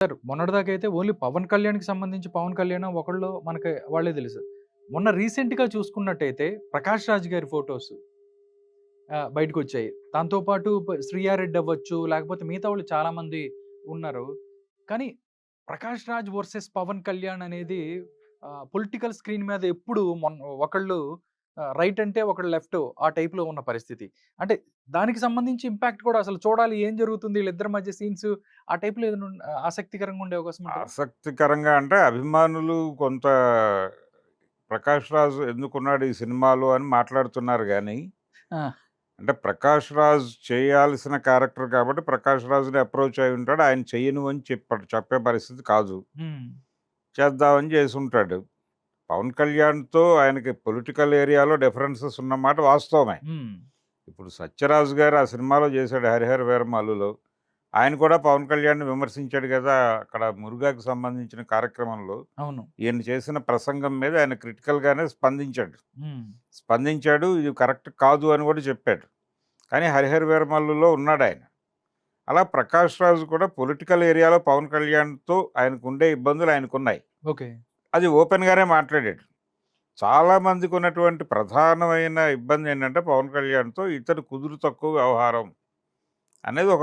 Sir మొన్నటిదాకైతే only Pawan కళ్యాణ్‌కి సంబంధించి పవన్ కళ్యాణ్ ఒకళ్ళు మనకి వాళ్ళే తెలుసు. మొన్న రీసెంట్‌గా చూసుకున్నట్టయితే 'ప్రకాష్ రాజ్' గారి ఫోటోస్ బయటకొచ్చాయి. దాంతో పాటు 'శ్రీయారెడ్డి' అవ్వచ్చు, లేకపోతే మిగతా వాళ్ళు చాలామంది ఉన్నారు. కానీ 'ప్రకాష్ రాజ్' వర్సెస్ 'పవన్ కళ్యాణ్' అనేది పొలిటికల్ స్క్రీన్ మీద ఎప్పుడు ఒకళ్ళు రైట్ అంటే ఒకళ్ళు లెఫ్ట్ ఆ టైప్‌లో ఉన్న పరిస్థితి. అంటే దానికి సంబంధించి ఇంపాక్ట్ కూడా అసలు చూడాలి ఏం జరుగుతుంది వీళ్ళిద్దరి మధ్య సీన్స్ ఆ టైప్‌లో ఏదైనా ఆసక్తికరంగా ఉండే అవకాశం ఉంటదా? ఆసక్తికరంగా అంటే అభిమానులు కొంత 'ప్రకాష్ రాజ్ ఎందుకున్నాడు ఈ సినిమాలో' అని మాట్లాడుతున్నారు గానీ, ఆ! అంటే 'ప్రకాష్ రాజ్' చేయాల్సిన క్యారెక్టర్ కాబట్టి 'ప్రకాష్ రాజ్‌ని' అప్రోచ్ అయ్యి ఉంటాడు. ఆయన చెయ్యను అని చెప్పే పరిస్థితి కాదు. హ్మ్. చేద్దామని చేసుంటాడు. 'పవన్ కళ్యాణ్‌తో' ఆయనకి పొలిటికల్ ఏరియాలో డిఫరెన్సెస్ ఉన్నమాట వాస్తవమే. హ్మ్. ఇప్పుడు 'సత్యరాజ్' గారు ఆ సినిమాలో చేశాడు 'హరిహర వీరమల్లులో'. ఆయన కూడా పవన్ కళ్యాణ్‌ని విమర్శించాడు గదా! అక్కడ మురుగాకి సంబంధించిన కార్యక్రమంలో. అవును. ఈయన చేసిన ప్రసంగం మీద ఆయన క్రిటికల్‌గానే స్పందించాడు. హ్మ్. స్పందించాడు. ఇది కరెక్ట్ కాదు అని గూడా చెప్పాడు. కానీ 'హరిహర వీరమల్లులో' ఉన్నాడాయన. అలా 'ప్రకాష్ రాజ్' కూడా పొలిటికల్ ఏరియాలో పవన్ కళ్యాణ్‌తో ఆయనకుండే ఇబ్బందులు ఆయనకున్నాయి. ఓకే. అది ఓపెన్‌గానే మాట్లాడాడు. చాలా మందికున్నటువంటి ప్రధానమైన ఇబ్బందేంటంటే పవన్ కళ్యాణ్‌తో ఇతడు కుదురు తక్కువ వ్యవహారం అనేది ఒక